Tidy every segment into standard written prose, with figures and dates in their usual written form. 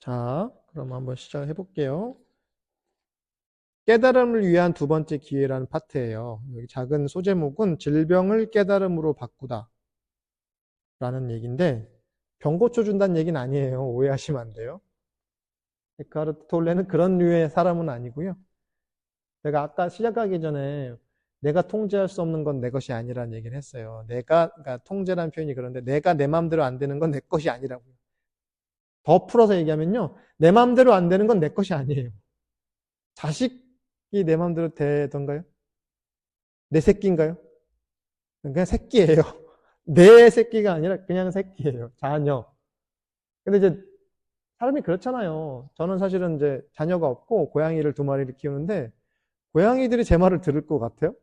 자, 그럼 한번 시작해 볼게요. 깨달음을 위한 두 번째 기회라는 파트예요. 여기 작은 소제목은 질병을 깨달음으로 바꾸다 라는 얘기인데 병 고쳐준다는 얘기는 아니에요. 오해하시면 안 돼요. 에크하르트 톨레는 그런 류의 사람은 아니고요. 제가 아까 시작하기 전에 내가 통제할 수 없는 건 내 것이 아니라는 얘기를 했어요. 그러니까 통제라는 표현이 그런데 내가 내 마음대로 안 되는 건 내 것이 아니라고요. 더 풀어서 얘기하면요. 내 마음대로 안 되는 건 내 것이 아니에요. 자식이 내 마음대로 되던가요? 내 새끼인가요? 그냥 새끼예요. 내 새끼가 아니라 그냥 새끼예요. 자녀. 근데 이제 사람이 그렇잖아요. 저는 사실은 이제 자녀가 없고 고양이를 2마리를 키우는데 고양이들이 제 말을 들을 것 같아요?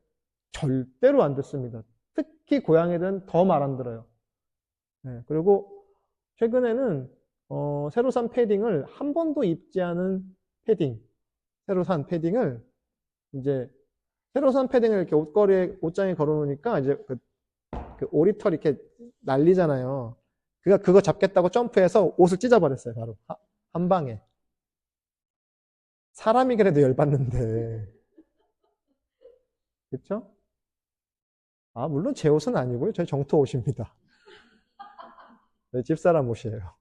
절대로 안 듣습니다. 특히 고양이들은 더 말 안 들어요. 네, 그리고 최근에는 새로 산 패딩을 한 번도 입지 않은 패딩, 새로 산 패딩을 이제 새로 산 패딩을 이렇게 옷장에 걸어놓으니까 이제 그 오리털 이렇게 날리잖아요. 그거 잡겠다고 점프해서 옷을 찢어버렸어요, 바로. 한 방에. 사람이 그래도 열받는데. 그쵸? 아, 물론 제 옷은 아니고요. 저희 정토 옷입니다. 저희 집사람 옷이에요.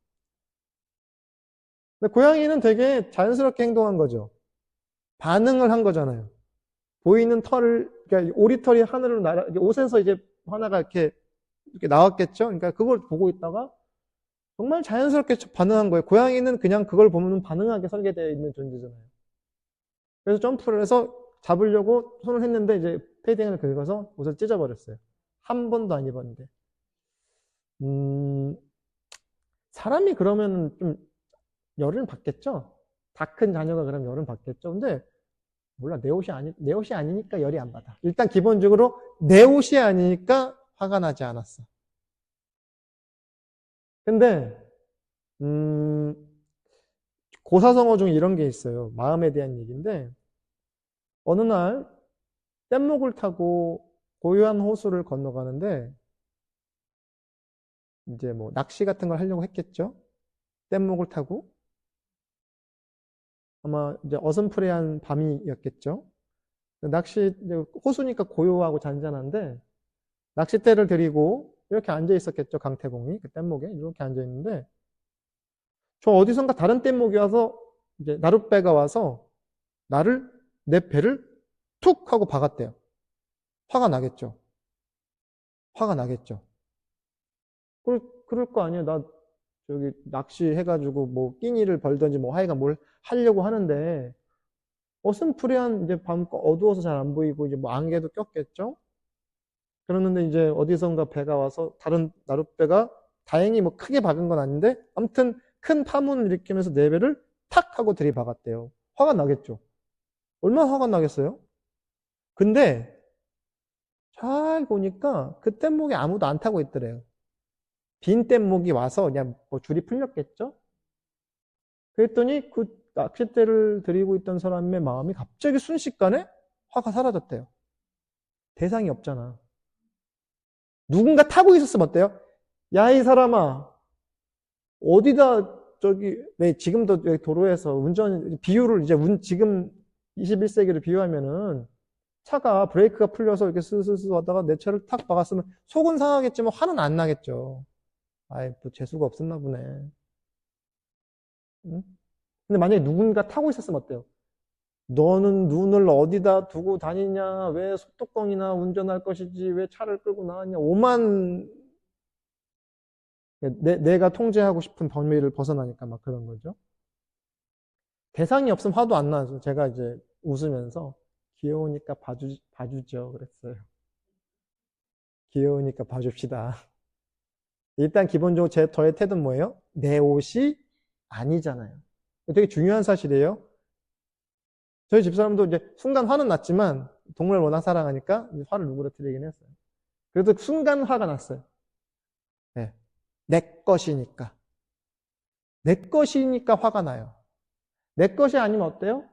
근데 고양이는 되게 자연스럽게 행동한 거죠. 반응을 한 거잖아요. 보이는 털을, 그러니까 오리털이 하늘로 옷에서 이제 하나가 이렇게 나왔겠죠? 그러니까 그걸 보고 있다가 정말 자연스럽게 반응한 거예요. 고양이는 그냥 그걸 보면 반응하게 설계되어 있는 존재잖아요. 그래서 점프를 해서 잡으려고 손을 했는데 이제 패딩을 긁어서 옷을 찢어버렸어요. 한 번도 안 입었는데. 사람이 그러면 좀 열을 받겠죠? 다 큰 자녀가 그러면 열을 받겠죠? 근데 몰라, 내 옷이 아니니까 열이 안 받아. 일단 기본적으로 내 옷이 아니니까 화가 나지 않았어. 근데 고사성어 중에 이런 게 있어요. 마음에 대한 얘기인데 어느 날 뗏목을 타고 고요한 호수를 건너가는데 이제 뭐 낚시 같은 걸 하려고 했겠죠. 뗏목을 타고 아마 이제 어슴푸레한 밤이었겠죠. 낚시 호수니까 고요하고 잔잔한데 낚싯대를 들이고 이렇게 앉아 있었겠죠. 강태공이 그 뗏목에 이렇게 앉아 있는데 저 어디선가 다른 뗏목이 와서 이제 나룻배가 와서 내 배를 툭 하고 박았대요. 화가 나겠죠. 화가 나겠죠. 그럴 거 아니에요. 나 저기 낚시해가지고 뭐 끼니를 벌든지 뭐 하여간 뭘 하려고 하는데 어슴푸레한 이제 밤 어두워서 잘 안 보이고 이제 뭐 안개도 꼈겠죠. 그러는데 이제 어디선가 배가 와서 다른 나룻배가 다행히 뭐 크게 박은 건 아닌데 아무튼 큰 파문을 일으키면서 내 배를 탁 하고 들이박았대요. 화가 나겠죠. 얼마나 화가 나겠어요? 근데 잘 보니까 그 뗏목에 아무도 안 타고 있더래요. 빈 뗏목이 와서 그냥 뭐 줄이 풀렸겠죠? 그랬더니 그 낚싯대를 들이고 있던 사람의 마음이 갑자기 순식간에 화가 사라졌대요. 대상이 없잖아. 누군가 타고 있었으면 어때요? 야, 이 사람아, 어디다 왜 지금도 도로에서 비유를 이제 지금 21세기를 비유하면은 차가 브레이크가 풀려서 이렇게 스스스 하다가 내 차를 탁 박았으면 속은 상하겠지만 화는 안 나겠죠. 아이, 또 재수가 없었나 보네. 응? 근데 만약에 누군가 타고 있었으면 어때요? 너는 눈을 어디다 두고 다니냐? 왜 소뚜껑이나 운전할 것이지? 왜 차를 끌고 나왔냐? 내가 통제하고 싶은 범위를 벗어나니까 막 그런 거죠. 대상이 없으면 화도 안 나죠. 제가 이제 웃으면서 귀여우니까 봐주죠. 그랬어요. 귀여우니까 봐줍시다. 일단 기본적으로 저의 태도는 뭐예요? 내 옷이 아니잖아요. 되게 중요한 사실이에요. 저희 집사람도 이제 순간 화는 났지만 동물을 워낙 사랑하니까 화를 누그러뜨리긴 했어요. 그래도 순간 화가 났어요. 네. 내 것이니까. 내 것이니까 화가 나요. 내 것이 아니면 어때요?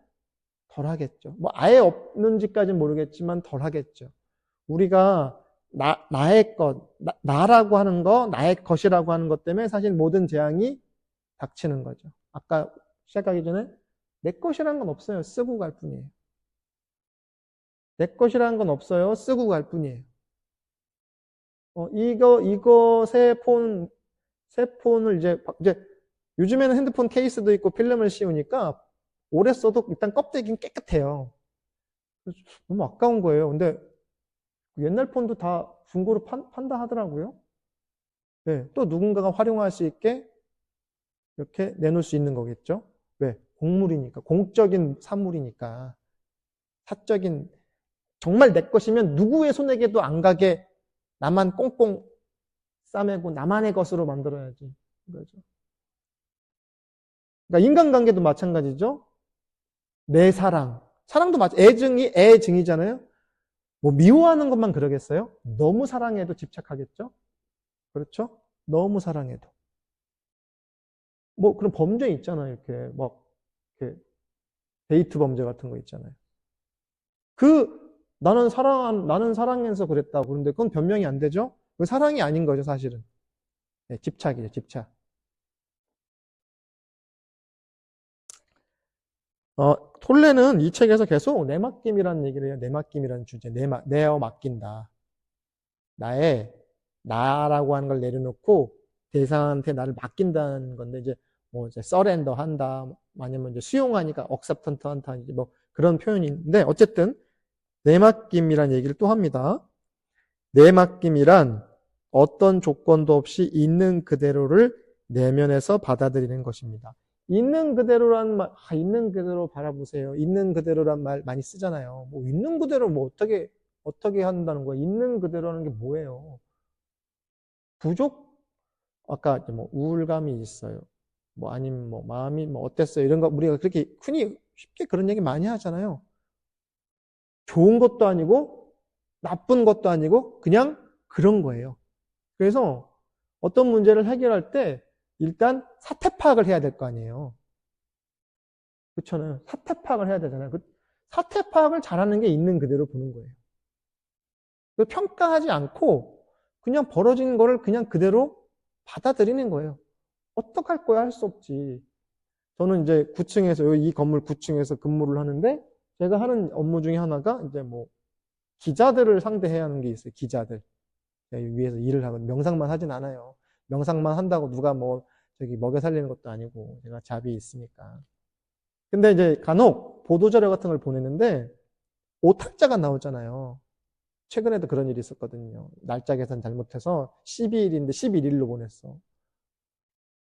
덜 하겠죠. 뭐 아예 없는지까지는 모르겠지만 덜 하겠죠. 우리가 나의 것, 나라고 하는 거, 나의 것이라고 하는 것 때문에 사실 모든 재앙이 닥치는 거죠. 아까 시작하기 전에 내 것이라는 건 없어요. 쓰고 갈 뿐이에요. 내 것이라는 건 없어요. 쓰고 갈 뿐이에요. 새 폰을 이제 요즘에는 핸드폰 케이스도 있고 필름을 씌우니까 오래 써도 일단 껍데기는 깨끗해요. 너무 아까운 거예요. 근데 옛날 폰도 다 중고로 판다 하더라고요. 네, 또 누군가가 활용할 수 있게 이렇게 내놓을 수 있는 거겠죠. 왜? 공물이니까, 공적인 사물이니까, 사적인, 정말 내 것이면 누구의 손에게도 안 가게 나만 꽁꽁 싸매고 나만의 것으로 만들어야지. 그거죠. 그러니까 인간관계도 마찬가지죠. 내 사랑. 사랑도 애증이잖아요. 뭐 미워하는 것만 그러겠어요? 너무 사랑해도 집착하겠죠? 그렇죠? 너무 사랑해도. 뭐 그런 범죄 있잖아요. 이렇게 막 이렇게 데이트 범죄 같은 거 있잖아요. 나는 사랑해서 그랬다고. 그런데 그건 변명이 안 되죠? 그 사랑이 아닌 거죠, 사실은. 네, 집착이죠, 집착. 톨레는 이 책에서 계속 내맡김이라는 얘기를 해요. 내맡김이라는 주제. 내어 맡긴다. 나라고 하는 걸 내려놓고 대상한테 나를 맡긴다는 건데, 이제 서렌더 한다. 아니면 이제 수용하니까 억셉턴트 한다. 이제 뭐 그런 표현이 있는데, 어쨌든, 내맡김이라는 얘기를 또 합니다. 내맡김이란 어떤 조건도 없이 있는 그대로를 내면에서 받아들이는 것입니다. 있는 그대로란 말, 있는 그대로 바라보세요. 있는 그대로란 말 많이 쓰잖아요. 뭐 있는 그대로 뭐 어떻게 한다는 거예요? 있는 그대로라는 게 뭐예요? 아까 뭐 우울감이 있어요. 뭐 아니면 뭐 마음이 뭐 어땠어요? 이런 거 우리가 그렇게 흔히 쉽게 그런 얘기 많이 하잖아요. 좋은 것도 아니고 나쁜 것도 아니고 그냥 그런 거예요. 그래서 어떤 문제를 해결할 때 일단 사태 파악을 해야 될 거 아니에요. 그렇잖아요. 사태 파악을 해야 되잖아요. 사태 파악을 잘하는 게 있는 그대로 보는 거예요. 평가하지 않고 그냥 벌어진 거를 그냥 그대로 받아들이는 거예요. 어떡할 거야 할 수 없지. 저는 이제 이 건물 9층에서 근무를 하는데 제가 하는 업무 중에 하나가 이제 뭐 기자들을 상대해야 하는 게 있어요. 기자들. 위에서 일을 하고 명상만 하진 않아요. 명상만 한다고 누가 뭐 먹여 살리는 것도 아니고 제가 잡이 있으니까. 근데 이제 간혹 보도자료 같은 걸 보내는데 오탈자가 나오잖아요. 최근에도 그런 일이 있었거든요. 날짜 계산 잘못해서 12일인데 11일로 보냈어.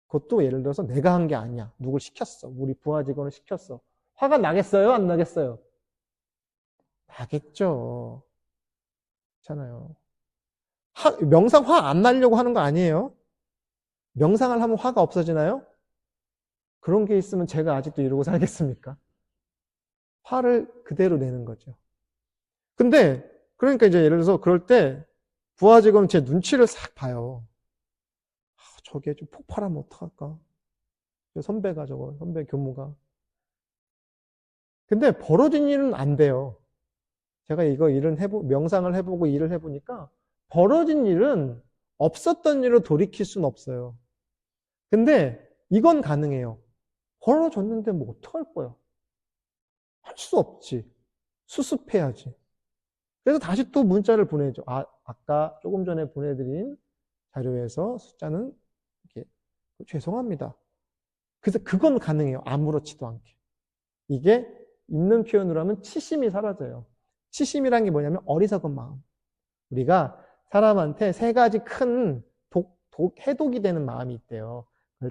그것도 예를 들어서 내가 한 게 아니야. 누굴 시켰어. 우리 부하 직원을 시켰어. 화가 나겠어요? 안 나겠어요? 나겠죠. 그렇잖아요. 명상 화 안 나려고 하는 거 아니에요? 명상을 하면 화가 없어지나요? 그런 게 있으면 제가 아직도 이러고 살겠습니까? 화를 그대로 내는 거죠. 근데 그러니까 이제 예를 들어서 그럴 때 부하 직원은 제 눈치를 싹 봐요. 저게 좀 폭발하면 어떡할까? 선배 교무가. 근데 벌어진 일은 안 돼요. 제가 명상을 해보고 일을 해보니까 벌어진 일은 없었던 일로 돌이킬 수는 없어요. 근데 이건 가능해요. 벌어졌는데 뭐 어떡할 거야? 할 수 없지. 수습해야지. 그래서 다시 또 문자를 보내죠. 아까 조금 전에 보내드린 자료에서 숫자는 이렇게 죄송합니다. 그래서 그건 가능해요. 아무렇지도 않게. 이게 있는 표현으로 하면 치심이 사라져요. 치심이란 게 뭐냐면 어리석은 마음. 우리가 사람한테 세 가지 큰 해독이 되는 마음이 있대요.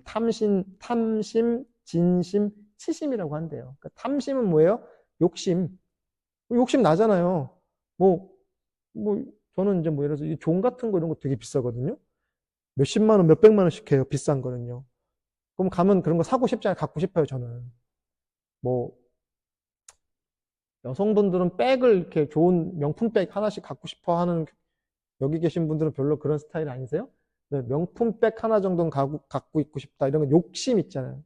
탐심, 진심, 치심이라고 한대요. 그러니까 탐심은 뭐예요? 욕심. 욕심 나잖아요. 뭐, 저는 이제 예를 들어서 종 같은 거 이런 거 되게 비싸거든요. 몇십만 원, 몇백만 원씩 해요. 비싼 거는요. 그럼 가면 그런 거 사고 싶잖아요. 갖고 싶어요, 저는. 뭐, 여성분들은 백을 이렇게 좋은 명품 백 하나씩 갖고 싶어 하는 여기 계신 분들은 별로 그런 스타일 아니세요? 네, 명품 백 하나 정도는 갖고 있고 싶다. 이런 거 욕심 있잖아요.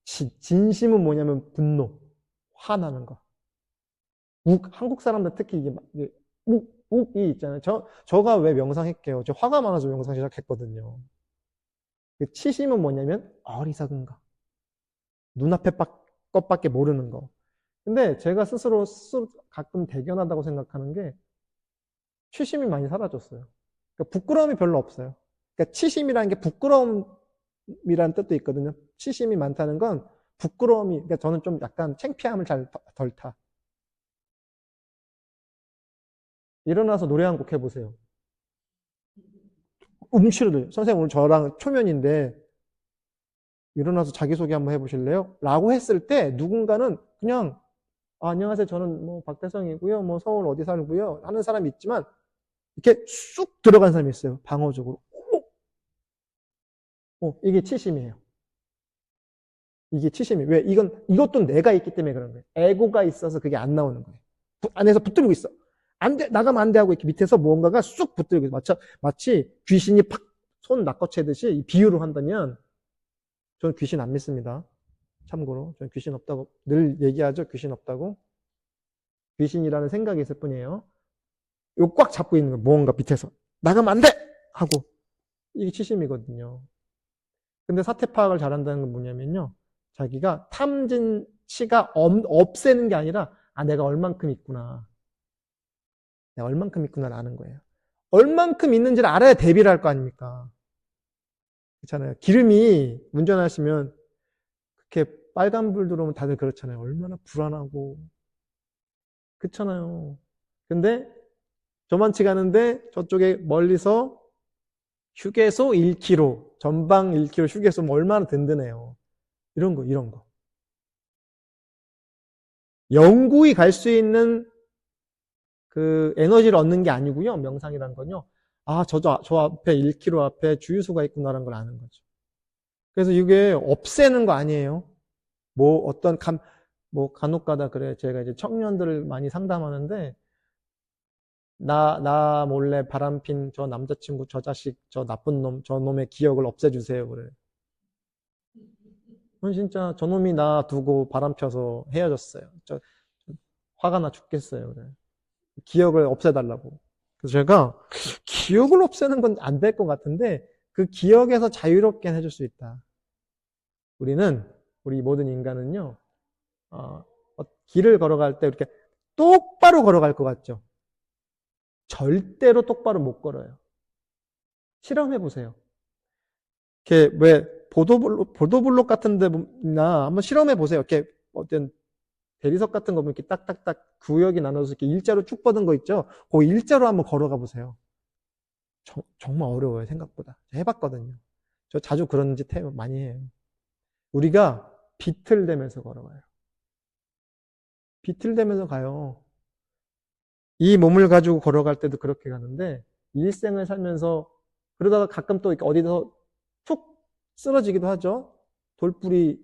진심은 뭐냐면 분노, 화나는 거. 한국 사람들 특히 이게 욱이 있잖아요. 저가 왜 명상할게요? 저 화가 많아서 명상 시작했거든요. 그 치심은 뭐냐면 어리석은 거. 눈앞에 것밖에 모르는 거. 근데 제가 스스로 가끔 대견하다고 생각하는 게 치심이 많이 사라졌어요. 그러니까 부끄러움이 별로 없어요. 그러니까 치심이라는 게 부끄러움이라는 뜻도 있거든요. 치심이 많다는 건 부끄러움이, 그러니까 저는 좀 약간 창피함을 잘 덜 타. 일어나서 노래 한 곡 해보세요. 음치를 선생님 오늘 저랑 초면인데 일어나서 자기소개 한번 해보실래요? 라고 했을 때 누군가는 그냥 안녕하세요. 저는 뭐 박대성이고요. 뭐 서울 어디 살고요. 하는 사람이 있지만 이렇게 쑥 들어간 사람이 있어요. 방어적으로. 이게 치심이에요. 이게 치심이에요. 왜? 이것도 내가 있기 때문에 그런 거예요. 에고가 있어서 그게 안 나오는 거예요. 안에서 붙들고 있어. 안 돼, 나가면 안 돼 하고 이렇게 밑에서 무언가가 쑥 붙들고 있어. 마치 귀신이 팍 손 낚아채듯이 비유를 한다면 저는 귀신 안 믿습니다. 참고로. 저는 귀신 없다고 늘 얘기하죠. 귀신 없다고. 귀신이라는 생각이 있을 뿐이에요. 이거 꽉 잡고 있는 거 무언가 밑에서. 나가면 안 돼! 하고. 이게 치심이거든요. 근데 사태 파악을 잘한다는 건 뭐냐면요. 자기가 탐진치가 없애는 게 아니라 내가 얼만큼 있구나. 내가 얼만큼 있구나를 아는 거예요. 얼만큼 있는지를 알아야 대비를 할 거 아닙니까? 그렇잖아요. 기름이 운전하시면 그렇게 빨간불 들어오면 다들 그렇잖아요. 얼마나 불안하고. 그렇잖아요. 근데 저만치 가는데 저쪽에 멀리서 휴게소 1km, 전방 1km 휴게소면 얼마나 든든해요. 이런 거. 영구히 갈 수 있는 그 에너지를 얻는 게 아니고요. 명상이란 건요. 저 앞에 1km 앞에 주유소가 있구나라는 걸 아는 거죠. 그래서 이게 없애는 거 아니에요. 뭐 간혹 가다 그래. 제가 이제 청년들을 많이 상담하는데 나 몰래 바람핀 저 남자친구, 저 자식, 저 나쁜 놈, 저 놈의 기억을 없애주세요. 그래. 진짜 저놈이 나 두고 바람 펴서 헤어졌어요. 화가 나 죽겠어요. 그래. 기억을 없애달라고. 그래서 제가 기억을 없애는 건 안 될 것 같은데 그 기억에서 자유롭게 해줄 수 있다. 우리 모든 인간은요, 길을 걸어갈 때 이렇게 똑바로 걸어갈 것 같죠? 절대로 똑바로 못 걸어요. 실험해보세요. 이렇게 왜 보도블록 같은 데나 한번 실험해보세요. 이렇게 어떤 대리석 같은 거 보면 이렇게 딱딱딱 구역이 나눠서 이렇게 일자로 쭉 뻗은 거 있죠? 그 일자로 한번 걸어가 보세요. 정말 어려워요, 생각보다. 해봤거든요. 저 자주 그런 짓 많이 해요. 우리가 비틀대면서 걸어가요. 비틀대면서 가요. 이 몸을 가지고 걸어갈 때도 그렇게 가는데 일생을 살면서 그러다가 가끔 또 어디서 툭 쓰러지기도 하죠. 돌뿌리에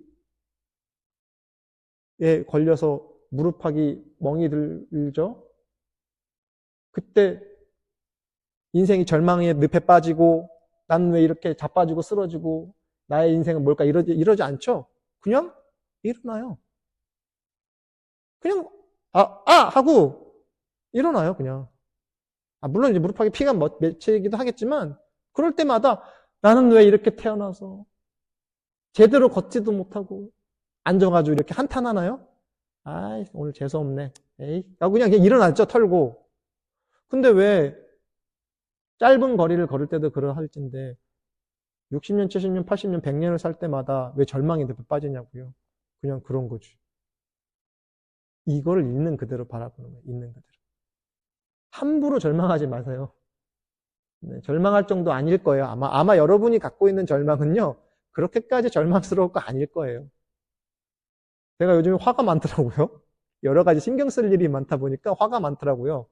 걸려서 무릎팍이 멍이 들죠. 그때 인생이 절망의 늪에 빠지고 난 왜 이렇게 자빠지고 쓰러지고 나의 인생은 뭘까 이러지 않죠. 그냥 일어나요. 그냥 하고 일어나요. 그냥. 물론 이제 무릎팍에 피가 맺히기도 하겠지만 그럴 때마다 나는 왜 이렇게 태어나서 제대로 걷지도 못하고 앉아가지고 이렇게 한탄하나요? 오늘 재수없네. 에이, 그냥 일어났죠. 털고. 근데 왜 짧은 거리를 걸을 때도 그러할진데 60년, 70년, 80년, 100년을 살 때마다 왜 절망에 빠지냐고요. 그냥 그런 거지. 이거를 있는 그대로 바라보는 거예요. 있는 그대로. 함부로 절망하지 마세요. 네, 절망할 정도 아닐 거예요. 아마 여러분이 갖고 있는 절망은요, 그렇게까지 절망스러울 거 아닐 거예요. 제가 요즘에 화가 많더라고요. 여러 가지 신경 쓸 일이 많다 보니까 화가 많더라고요.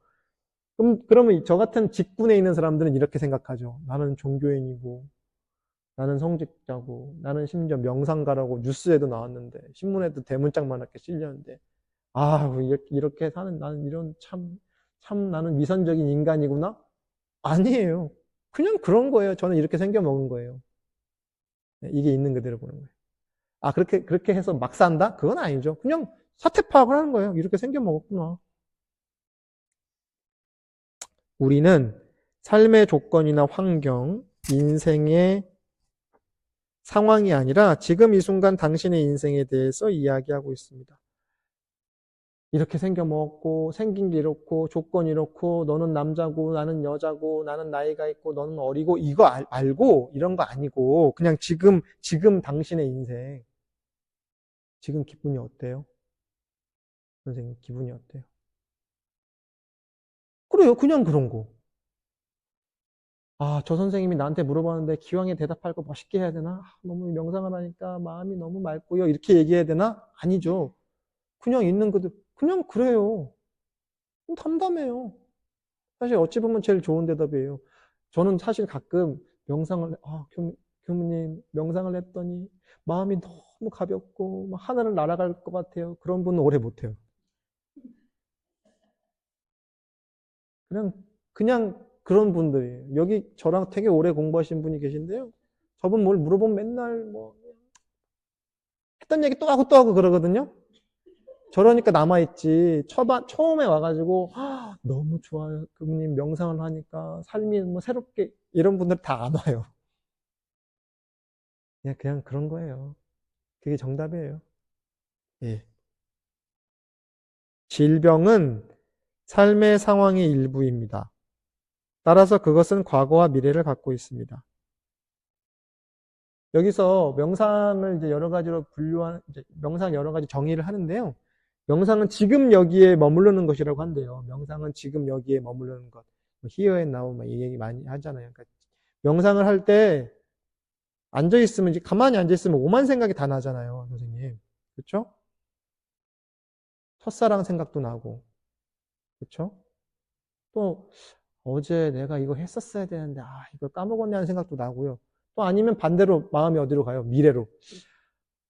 그러면 저 같은 직군에 있는 사람들은 이렇게 생각하죠. 나는 종교인이고, 나는 성직자고, 나는 심지어 명상가라고 뉴스에도 나왔는데, 신문에도 대문짝만하게 실렸는데, 이렇게 사는 나는 참 나는 미선적인 인간이구나? 아니에요. 그냥 그런 거예요. 저는 이렇게 생겨먹은 거예요. 이게 있는 그대로 보는 거예요. 그렇게 해서 막 산다? 그건 아니죠. 그냥 사태 파악을 하는 거예요. 이렇게 생겨먹었구나. 우리는 삶의 조건이나 환경, 인생의 상황이 아니라 지금 이 순간 당신의 인생에 대해서 이야기하고 있습니다. 이렇게 생겨먹었고 생긴 게 이렇고 조건이 이렇고 너는 남자고 나는 여자고 나는 나이가 있고 너는 어리고 이거 알고 이런 거 아니고 그냥 지금 당신의 인생 지금 기분이 어때요? 선생님 기분이 어때요? 그래요. 그냥 그런 거. 아, 저 선생님이 나한테 물어봤는데 기왕에 대답할 거 멋있게 해야 되나? 너무 명상을 하니까 마음이 너무 맑고요. 이렇게 얘기해야 되나? 아니죠. 그냥 있는 그대로 그냥 그래요. 담담해요. 사실 어찌 보면 제일 좋은 대답이에요. 저는 사실 가끔 명상을 교무님 명상을 했더니 마음이 너무 가볍고 막 하늘을 날아갈 것 같아요. 그런 분은 오래 못해요. 그냥 그런 분들이에요. 여기 저랑 되게 오래 공부하신 분이 계신데요. 저분 뭘 물어보면 맨날 뭐 했던 얘기 또 하고 그러거든요. 저러니까 남아있지. 처음에 와가지고 너무 좋아요. 교무님 명상을 하니까 삶이 뭐 새롭게 이런 분들 다 안 와요. 그냥 그런 거예요. 그게 정답이에요. 예. 질병은 삶의 상황의 일부입니다. 따라서 그것은 과거와 미래를 갖고 있습니다. 여기서 명상을 이제 여러 가지로 명상 여러 가지 정의를 하는데요. 명상은 지금 여기에 머무르는 것이라고 한대요. 명상은 지금 여기에 머무르는 것. here and now 이 얘기 많이 하잖아요. 그러니까 명상을 할 때 앉아있으면, 가만히 앉아있으면 오만 생각이 다 나잖아요, 선생님. 그렇죠? 첫사랑 생각도 나고, 그렇죠? 또 어제 내가 이거 했었어야 되는데 이걸 까먹었네 하는 생각도 나고요. 또 아니면 반대로 마음이 어디로 가요? 미래로.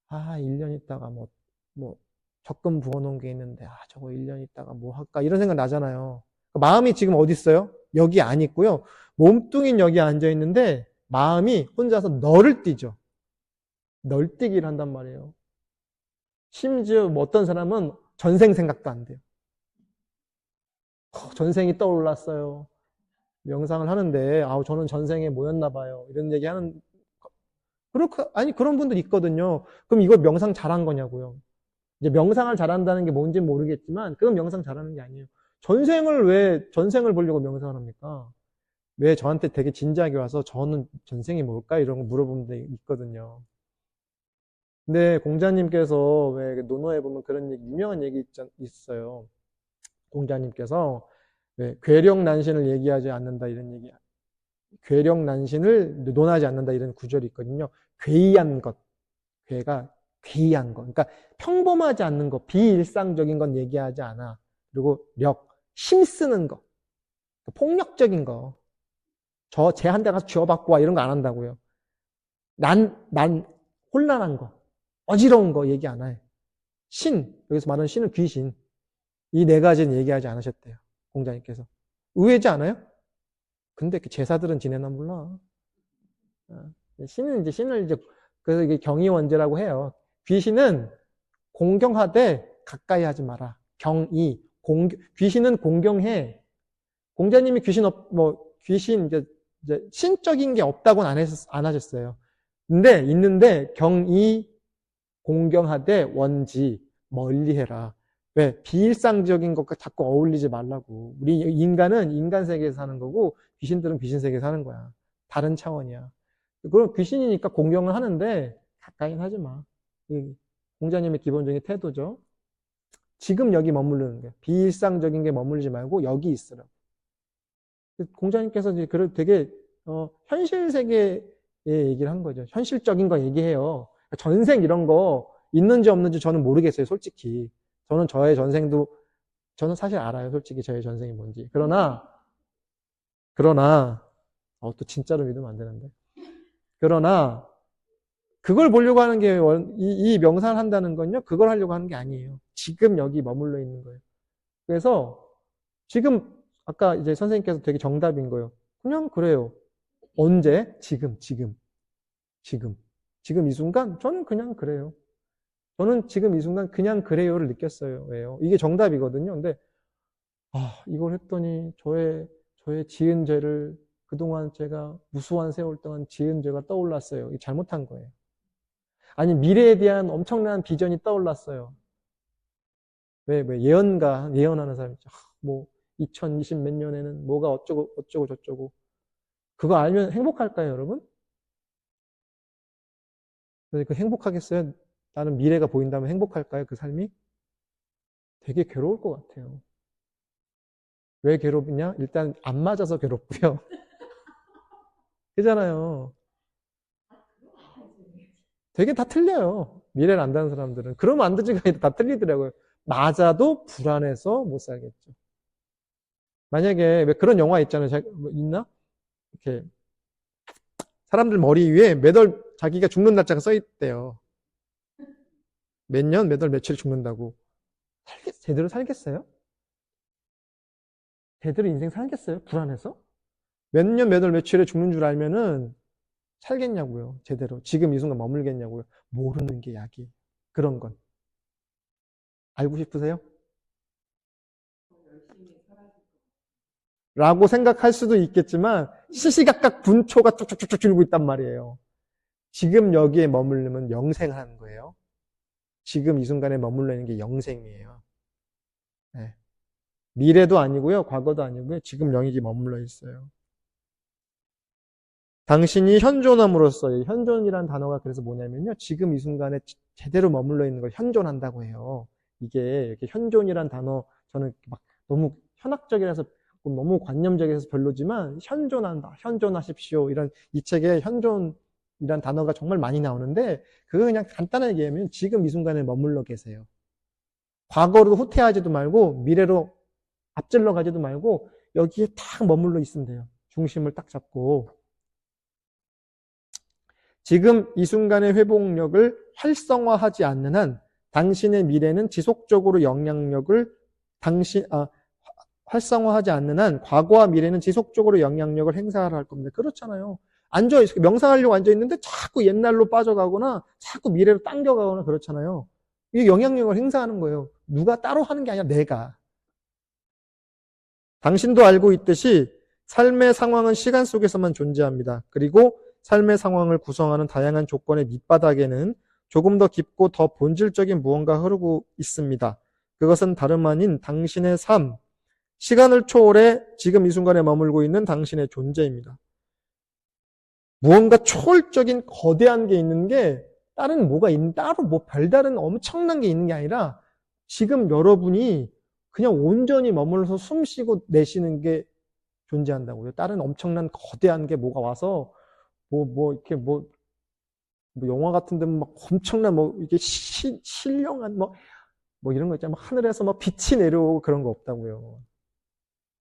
1년 있다가 뭐 적금 부어놓은 게 있는데 저거 1년 있다가 뭐 할까 이런 생각 나잖아요. 마음이 지금 어디 있어요? 여기 안 있고요. 몸뚱이는 여기 앉아 있는데 마음이 혼자서 널을 뛰죠. 널뛰기를 한단 말이에요. 심지어 뭐 어떤 사람은 전생 생각도 안 돼요. 전생이 떠올랐어요. 명상을 하는데 저는 전생에 뭐였나 봐요. 이런 얘기하는 그런 분들 있거든요. 그럼 이걸 명상 잘한 거냐고요. 이제 명상을 잘한다는 게 뭔지 모르겠지만 그건 명상 잘하는 게 아니에요. 왜 전생을 보려고 명상을 합니까? 왜 저한테 되게 진지하게 와서 저는 전생이 뭘까? 이런 거 물어보는 데 있거든요. 근데 공자님께서 왜 논어에 보면 그런 유명한 얘기 있어요. 공자님께서 왜 괴력난신을 얘기하지 않는다 이런 얘기, 괴력난신을 논하지 않는다 이런 구절이 있거든요. 괴이한 것, 괴가 괴이한 것, 그러니까 평범하지 않는 것, 비일상적인 건 얘기하지 않아. 그리고 힘쓰는 거, 폭력적인 거, 쟤한테 가서 쥐어받고 와 이런 거 안 한다고요. 난 혼란한 거, 어지러운 거 얘기 안 해. 여기서 말하는 신은 귀신. 이 네 가지는 얘기하지 않으셨대요. 공자님께서. 의외지 않아요? 근데 그 제사들은 지내나 몰라. 신을 그래서 이게 경이원죄라고 해요. 귀신은 공경하되 가까이 하지 마라. 귀신은 공경해. 공자님이 귀신, 이제 신적인 게 없다고는 안 하셨어요. 근데, 있는데, 공경하되 원지, 멀리 해라. 왜? 비일상적인 것과 자꾸 어울리지 말라고. 우리 인간은 인간 세계에서 사는 거고, 귀신들은 귀신 세계에서 사는 거야. 다른 차원이야. 그럼 귀신이니까 공경을 하는데, 가까이는 하지 마. 공자님의 기본적인 태도죠. 지금 여기 머무르는 거예요. 비일상적인 게 머물지 말고 여기 있으라고. 공자님께서 이제 되게 현실 세계의 얘기를 한 거죠. 현실적인 거 얘기해요. 전생 이런 거 있는지 없는지 저는 모르겠어요, 솔직히. 저는 사실 알아요, 솔직히 저의 전생이 뭔지. 그러나 또 진짜로 믿으면 안 되는데. 그러나 그걸 보려고 하는 게 이 명상을 한다는 건요, 그걸 하려고 하는 게 아니에요. 지금 여기 머물러 있는 거예요. 그래서 지금 아까 이제 선생님께서 되게 정답인 거예요. 그냥 그래요. 언제? 지금 이 순간 저는 그냥 그래요. 저는 지금 이 순간 그냥 그래요를 느꼈어요. 왜요? 이게 정답이거든요. 근데 이걸 했더니 저의 지은 죄를 그동안 제가 무수한 세월 동안 지은 죄가 떠올랐어요. 이게 잘못한 거예요. 아니, 미래에 대한 엄청난 비전이 떠올랐어요. 왜 예언하는 사람이 있죠. 뭐, 2020 몇 년에는 뭐가 어쩌고 저쩌고. 그거 알면 행복할까요, 여러분? 그 행복하겠어요? 나는 미래가 보인다면 행복할까요, 그 삶이? 되게 괴로울 것 같아요. 왜 괴롭냐? 일단 안 맞아서 괴롭고요. 그잖아요. 되게 다 틀려요. 미래를 안다는 사람들은. 그러면 안 되지가 아니라 다 틀리더라고요. 맞아도 불안해서 못 살겠죠. 만약에 왜 그런 영화 있잖아요. 뭐 있나? 이렇게 사람들 머리 위에 매달 자기가 죽는 날짜가 써 있대요. 몇 년, 몇 월, 며칠 죽는다고. 제대로 살겠어요? 제대로 인생 살겠어요? 불안해서? 몇 년, 몇 월, 며칠에 죽는 줄 알면은 살겠냐고요. 제대로. 지금 이 순간 머물겠냐고요. 모르는 게 약이에요. 그런 건. 알고 싶으세요? 라고 생각할 수도 있겠지만 시시각각 분초가 쭉쭉쭉쭉 줄고 있단 말이에요. 지금 여기에 머물르면 영생하는 거예요. 지금 이 순간에 머물러 있는 게 영생이에요. 네. 미래도 아니고요. 과거도 아니고요. 지금 영역이 머물러 있어요. 당신이 현존함으로써, 현존이라는 단어가 그래서 뭐냐면요. 지금 이 순간에 제대로 머물러 있는 걸 현존한다고 해요. 이게 이렇게 현존이란 단어, 저는 막 너무 현학적이라서 너무 관념적이라서 별로지만, 현존한다, 현존하십시오. 이 책에 현존이란 단어가 정말 많이 나오는데, 그거 그냥 간단하게 얘기하면 지금 이 순간에 머물러 계세요. 과거로 후퇴하지도 말고, 미래로 앞질러 가지도 말고, 여기에 딱 머물러 있으면 돼요. 중심을 딱 잡고. 지금 이 순간의 회복력을 활성화하지 않는 한 당신의 미래는 지속적으로 활성화하지 않는 한 과거와 미래는 지속적으로 영향력을 행사하라 할 겁니다. 그렇잖아요. 앉아있어. 명상하려고 앉아있는데 자꾸 옛날로 빠져가거나 자꾸 미래로 당겨가거나 그렇잖아요. 이게 영향력을 행사하는 거예요. 누가 따로 하는 게 아니라 내가. 당신도 알고 있듯이 삶의 상황은 시간 속에서만 존재합니다. 그리고 삶의 상황을 구성하는 다양한 조건의 밑바닥에는 조금 더 깊고 더 본질적인 무언가 흐르고 있습니다. 그것은 다름 아닌 당신의 삶, 시간을 초월해 지금 이 순간에 머물고 있는 당신의 존재입니다. 무언가 초월적인 거대한 게 있는 게 따로 뭐 별다른 엄청난 게 있는 게 아니라 지금 여러분이 그냥 온전히 머물러서 숨 쉬고 내쉬는 게 존재한다고요. 다른 엄청난 거대한 게 뭐가 와서 이렇게 영화 같은 데는 막 엄청난 이게 신령한 이런 거 있잖아요. 하늘에서 빛이 내려오고 그런 거 없다고요.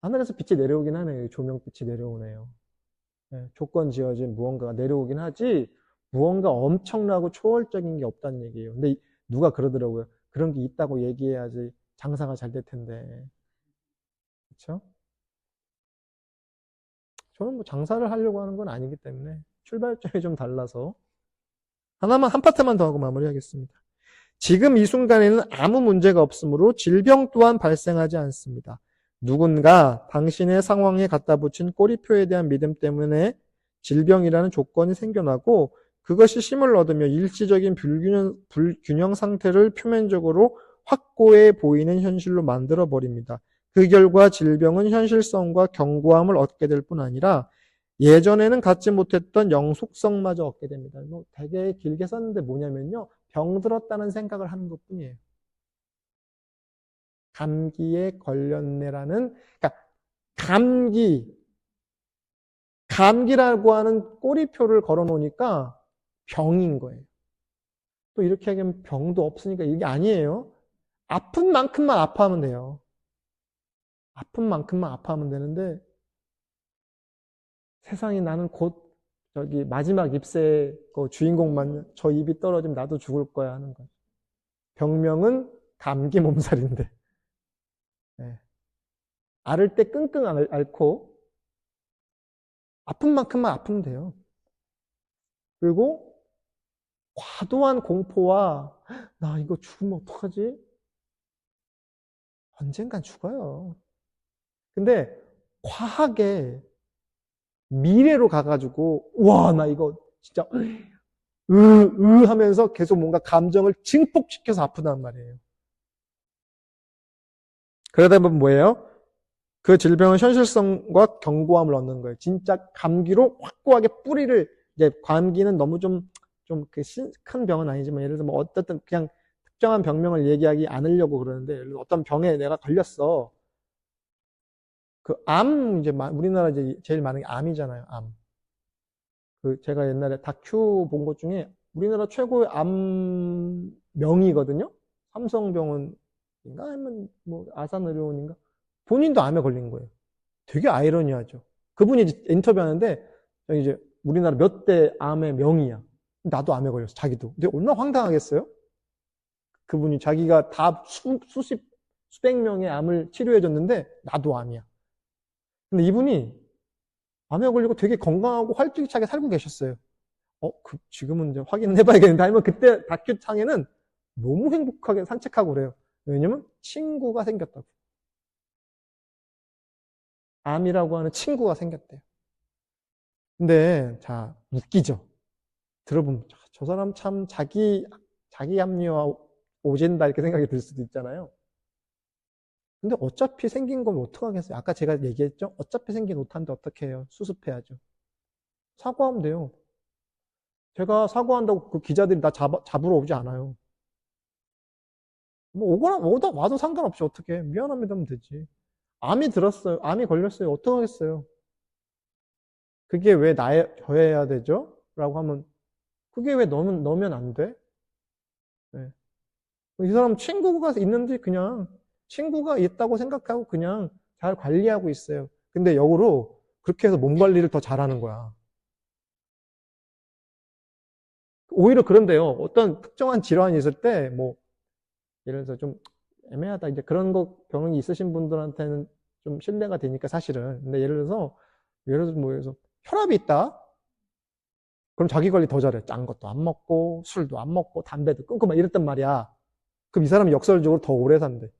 하늘에서 빛이 내려오긴 하네요. 조명빛이 내려오네요. 네, 조건 지어진 무언가가 내려오긴 하지 무언가 엄청나고 초월적인 게 없다는 얘기예요. 근데 누가 그러더라고요. 그런 게 있다고 얘기해야지 장사가 잘 될 텐데. 그렇죠? 저는 장사를 하려고 하는 건 아니기 때문에 출발점이 좀 달라서 한 파트만 더 하고 마무리하겠습니다. 지금 이 순간에는 아무 문제가 없으므로 질병 또한 발생하지 않습니다. 누군가 당신의 상황에 갖다 붙인 꼬리표에 대한 믿음 때문에 질병이라는 조건이 생겨나고 그것이 힘을 얻으며 일시적인 불균형 상태를 표면적으로 확고해 보이는 현실로 만들어버립니다. 그 결과 질병은 현실성과 견고함을 얻게 될 뿐 아니라 예전에는 갖지 못했던 영속성마저 얻게 됩니다. 되게 길게 썼는데 뭐냐면요. 병들었다는 생각을 하는 것 뿐이에요. 감기에 걸렸네라는, 그러니까 감기라고 하는 꼬리표를 걸어 놓으니까 병인 거예요. 또 이렇게 하면 병도 없으니까 이게 아니에요. 아픈 만큼만 아파하면 돼요. 아픈 만큼만 아파하면 되는데 세상에 나는 곧 마지막 ipse 그 주인공만 저 입이 떨어지면 나도 죽을 거야 하는 거예요. 병명은 감기 몸살인데. 네. 앓을 때 끙끙 앓고 아픈 만큼만 아프면 돼요. 그리고 과도한 공포와 나 이거 죽으면 어떡하지? 언젠간 죽어요. 근데 과하게 미래로 가가지고 와 나 이거 진짜 하면서 계속 뭔가 감정을 증폭시켜서 아프단 말이에요. 그러다 보면 뭐예요? 그 질병은 현실성과 견고함을 얻는 거예요. 진짜 감기로 확고하게 뿌리를, 이제 감기는 너무 큰 병은 아니지만, 예를 들어서 뭐 어쨌든 그냥 특정한 병명을 얘기하지 않으려고 그러는데, 예를 들어 어떤 병에 내가 걸렸어. 이제 우리나라 이제 제일 많은 게 암이잖아요, 암. 제가 옛날에 다큐 본 것 중에 우리나라 최고의 암 명의거든요? 삼성병원인가? 아니면 뭐 아산의료원인가? 본인도 암에 걸린 거예요. 되게 아이러니하죠. 그분이 이제 인터뷰하는데, 이제 우리나라 몇 대 암의 명의야. 나도 암에 걸렸어, 자기도. 근데 얼마나 황당하겠어요? 그분이 자기가 다 수백 명의 암을 치료해줬는데, 나도 암이야. 근데 이분이 암에 걸리고 되게 건강하고 활기차게 살고 계셨어요. 지금은 이제 확인을 해봐야겠는데, 아니면 그때 다큐창에는 너무 행복하게 산책하고 그래요. 왜냐면 친구가 생겼다고. 암이라고 하는 친구가 생겼대요. 근데, 자, 웃기죠? 들어보면, 저 사람 참 자기 합리화 오젠다 이렇게 생각이 들 수도 있잖아요. 근데 어차피 생긴 걸 어떡하겠어요? 아까 제가 얘기했죠? 어차피 생긴 옷한데 어떻게 해요? 수습해야죠. 사과하면 돼요. 제가 사과한다고 그 기자들이 나 잡으러 오지 않아요. 뭐 와도 상관없이 어떻게 미안합니다 하면 되지. 암이 들었어요. 암이 걸렸어요. 어떡하겠어요? 그게 왜 저해야 되죠? 라고 하면 그게 왜 넣으면 안 돼? 네. 이 사람 친구가 있는데 그냥 친구가 있다고 생각하고 그냥 잘 관리하고 있어요. 근데 역으로 그렇게 해서 몸 관리를 더 잘하는 거야. 오히려 그런데요. 어떤 특정한 질환이 있을 때, 뭐, 예를 들어서 좀 애매하다. 이제 그런 병이 있으신 분들한테는 좀 신뢰가 되니까 사실은. 근데 예를 들어서 혈압이 있다? 그럼 자기 관리 더 잘해. 짠 것도 안 먹고, 술도 안 먹고, 담배도 끊고 막 이랬단 말이야. 그럼 이 사람이 역설적으로 더 오래 산대.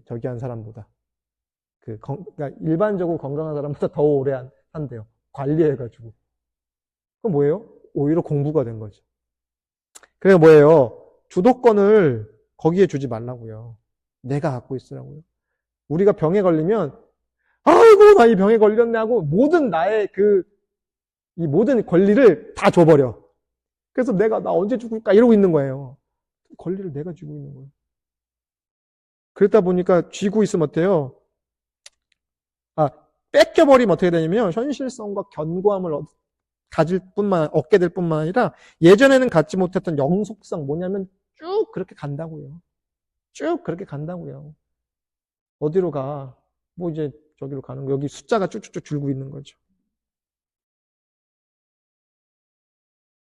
저기 한 사람보다. 그러니까 일반적으로 건강한 사람보다 더 오래 산대요. 관리해가지고. 그럼 뭐예요? 오히려 공부가 된 거죠. 그래 뭐예요? 주도권을 거기에 주지 말라고요. 내가 갖고 있으라고요. 우리가 병에 걸리면 아이고 나 이 병에 걸렸네 하고 모든 나의 이 모든 권리를 다 줘버려. 그래서 나 언제 죽을까 이러고 있는 거예요. 권리를 내가 쥐고 있는 거예요. 그러다 보니까 쥐고 있으면 어때요? 뺏겨버리면 어떻게 되냐면 현실성과 견고함을 얻게 될 뿐만 아니라 예전에는 갖지 못했던 영속성 뭐냐면 쭉 그렇게 간다고요. 쭉 그렇게 간다고요. 어디로 가? 뭐 이제 저기로 가는 거. 여기 숫자가 쭉쭉쭉 줄고 있는 거죠.